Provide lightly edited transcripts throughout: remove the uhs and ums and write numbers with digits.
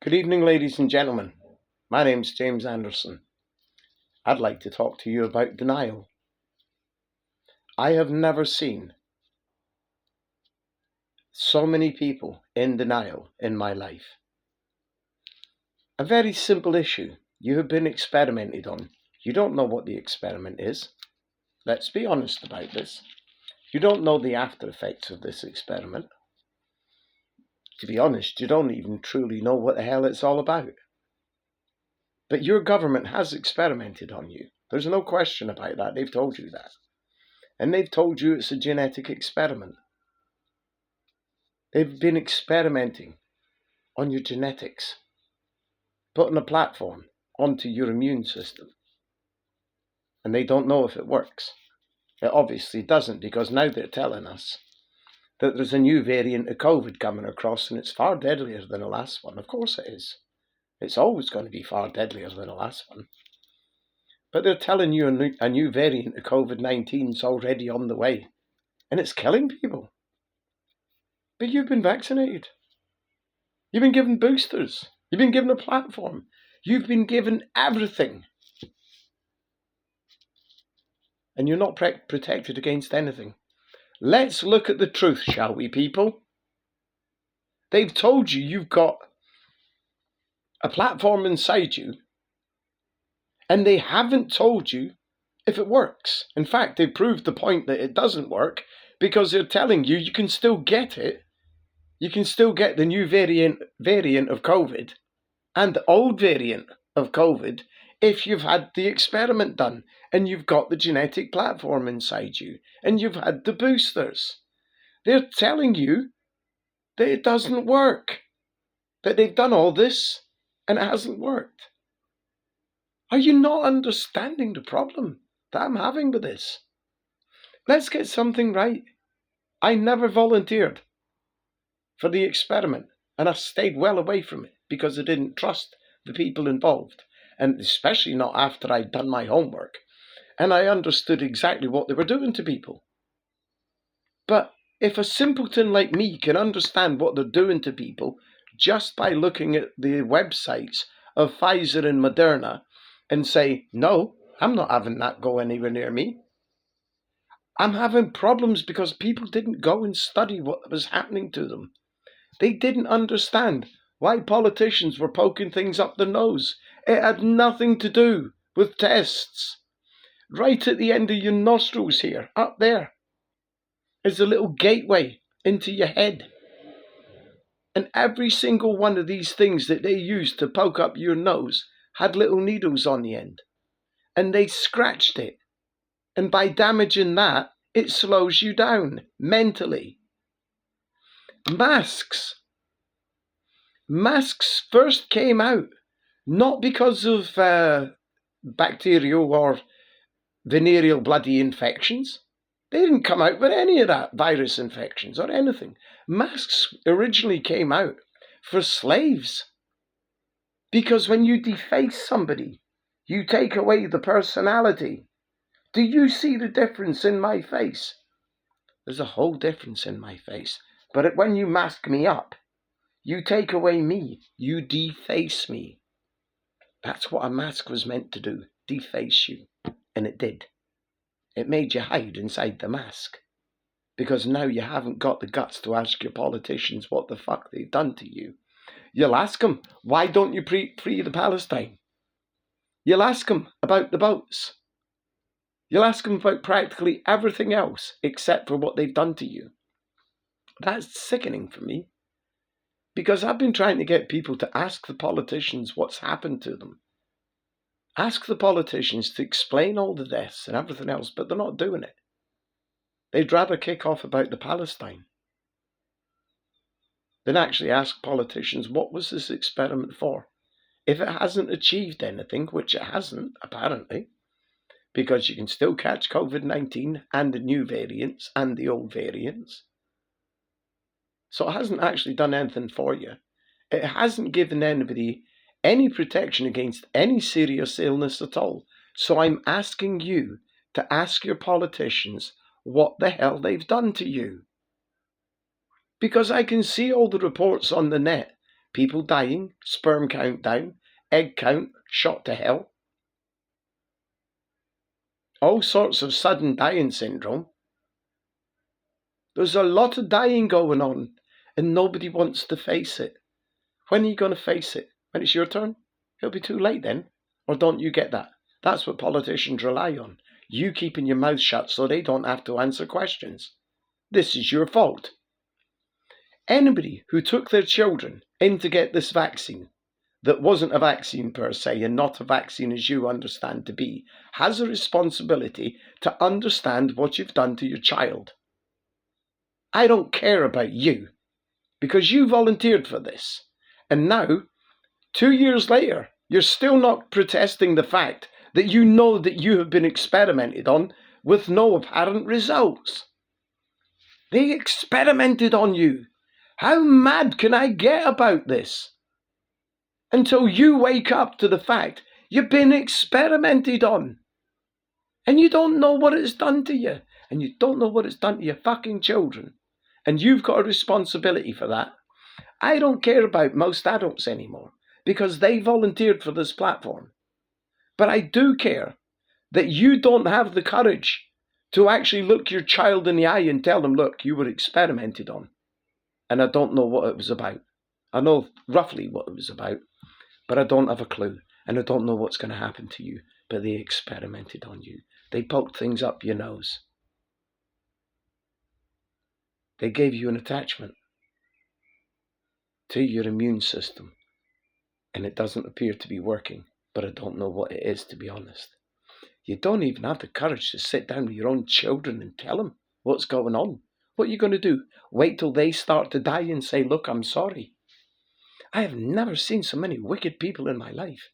Good evening, ladies and gentlemen. My name's James Anderson. I'd like to talk to you about denial. I have never seen so many people in denial in my life. A very simple issue. You have been experimented on. You don't know what the experiment is. Let's be honest about this. You don't know the after effects of this experiment. To be honest, you don't even truly know what the hell it's all about. But your government has experimented on you. There's no question about that. They've told you that. And they've told you it's a genetic experiment. They've been experimenting on your genetics, putting a platform onto your immune system. And they don't know if it works. It obviously doesn't, because now they're telling us that there's a new variant of COVID coming across and it's far deadlier than the last one. Of course it is. It's always going to be far deadlier than the last one. But they're telling you a new variant of COVID-19 is already on the way. And it's killing people. But you've been vaccinated. You've been given boosters. You've been given a platform. You've been given everything. And you're not protected against anything. Let's look at the truth, shall we, people? They've told you you've got a platform inside you, and they haven't told you if it works. In fact, they proved the point that it doesn't work because they're telling you you can still get it. You can still get the new variant of COVID and the old variant of COVID if you've had the experiment done and you've got the genetic platform inside you and you've had the boosters. They're telling you that it doesn't work, that they've done all this and it hasn't worked. Are you not understanding the problem that I'm having with this? Let's get something right. I never volunteered for the experiment, and I stayed well away from it because I didn't trust the people involved, and especially not after I'd done my homework and I understood exactly what they were doing to people. But if a simpleton like me can understand what they're doing to people just by looking at the websites of Pfizer and Moderna and say, no, I'm not having that go anywhere near me. I'm having problems because people didn't go and study what was happening to them. They didn't understand why politicians were poking things up their nose. It had nothing to do with tests. Right at the end of your nostrils here, up there, is a little gateway into your head. And every single one of these things that they used to poke up your nose had little needles on the end. And they scratched it. And by damaging that, it slows you down mentally. Masks first came out not because of bacterial or venereal bloody infections. They didn't come out with any of that, virus infections or anything. Masks originally came out for slaves. Because when you deface somebody, you take away the personality. Do you see the difference in my face? There's a whole difference in my face. But when you mask me up, you take away me. You deface me. That's what a mask was meant to do, deface you. And it did. It made you hide inside the mask. Because now you haven't got the guts to ask your politicians what the fuck they've done to you. You'll ask them, why don't you free the Palestine? You'll ask them about the boats. You'll ask them about practically everything else except for what they've done to you. That's sickening for me. Because I've been trying to get people to ask the politicians what's happened to them. Ask the politicians to explain all the deaths and everything else, but they're not doing it. They'd rather kick off about the Palestine than actually ask politicians, what was this experiment for? If it hasn't achieved anything, which it hasn't, apparently, because you can still catch COVID-19 and the new variants and the old variants. So it hasn't actually done anything for you. It hasn't given anybody any protection against any serious illness at all. So I'm asking you to ask your politicians what the hell they've done to you. Because I can see all the reports on the net people dying, sperm count down, egg count shot to hell. All sorts of sudden dying syndrome. There's a lot of dying going on, and nobody wants to face it. When are you going to face it? When it's your turn? It'll be too late then. Or don't you get that? That's what politicians rely on. You keeping your mouth shut so they don't have to answer questions. This is your fault. Anybody who took their children in to get this vaccine, that wasn't a vaccine per se, and not a vaccine as you understand to be, has a responsibility to understand what you've done to your child. I don't care about you, because you volunteered for this. And now, 2 years later, you're still not protesting the fact that you know that you have been experimented on with no apparent results. They experimented on you. How mad can I get about this? Until you wake up to the fact you've been experimented on. And you don't know what it's done to you. And you don't know what it's done to your fucking children. And you've got a responsibility for that. I don't care about most adults anymore because they volunteered for this platform. But I do care that you don't have the courage to actually look your child in the eye and tell them, look, you were experimented on. And I don't know what it was about. I know roughly what it was about, but I don't have a clue. And I don't know what's going to happen to you. But they experimented on you. They poked things up your nose. They gave you an attachment to your immune system. And it doesn't appear to be working. But I don't know what it is, to be honest. You don't even have the courage to sit down with your own children and tell them what's going on. What are you going to do? Wait till they start to die and say, look, I'm sorry. I have never seen so many wicked people in my life.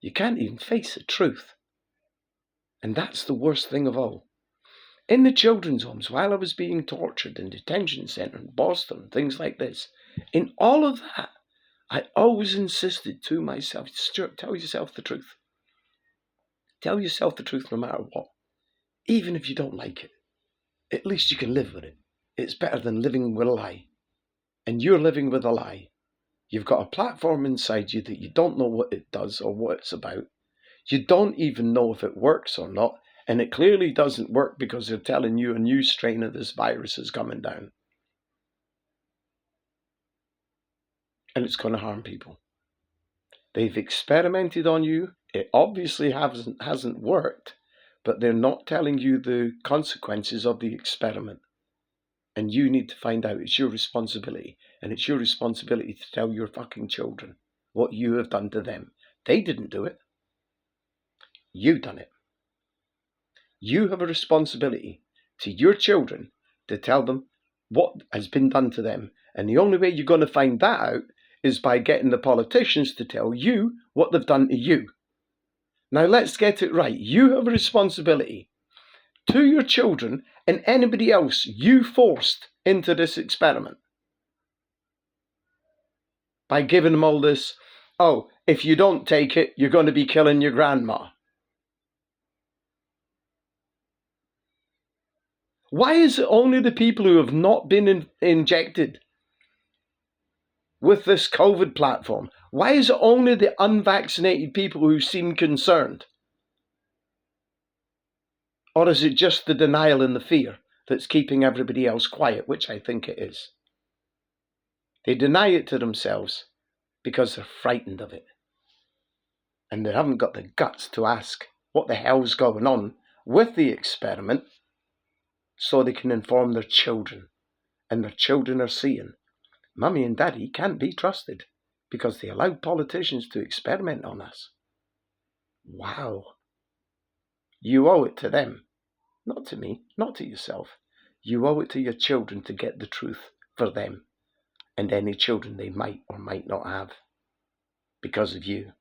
You can't even face the truth. And that's the worst thing of all. In the children's homes, while I was being tortured in detention centre in Boston, things like this, in all of that, I always insisted to myself, Stuart, tell yourself the truth. Tell yourself the truth no matter what. Even if you don't like it, at least you can live with it. It's better than living with a lie. And you're living with a lie. You've got a platform inside you that you don't know what it does or what it's about. You don't even know if it works or not. And it clearly doesn't work because they're telling you a new strain of this virus is coming down. And it's going to harm people. They've experimented on you. It obviously hasn't worked, but they're not telling you the consequences of the experiment. And you need to find out. It's your responsibility. And it's your responsibility to tell your fucking children what you have done to them. They didn't do it. You done it. You have a responsibility to your children to tell them what has been done to them. And the only way you're going to find that out is by getting the politicians to tell you what they've done to you. Now let's get it right. You have a responsibility to your children and anybody else you forced into this experiment. By giving them all this, oh, if you don't take it, you're going to be killing your grandma. Why is it only the people who have not been injected with this COVID platform? Why is it only the unvaccinated people who seem concerned? Or is it just the denial and the fear that's keeping everybody else quiet, which I think it is? They deny it to themselves because they're frightened of it. And they haven't got the guts to ask what the hell's going on with the experiment so they can inform their children. And their children are seeing Mummy and Daddy can't be trusted because they allowed politicians to experiment on us. Wow. You owe it to them. Not to me, not to yourself. You owe it to your children to get the truth for them and any children they might or might not have because of you.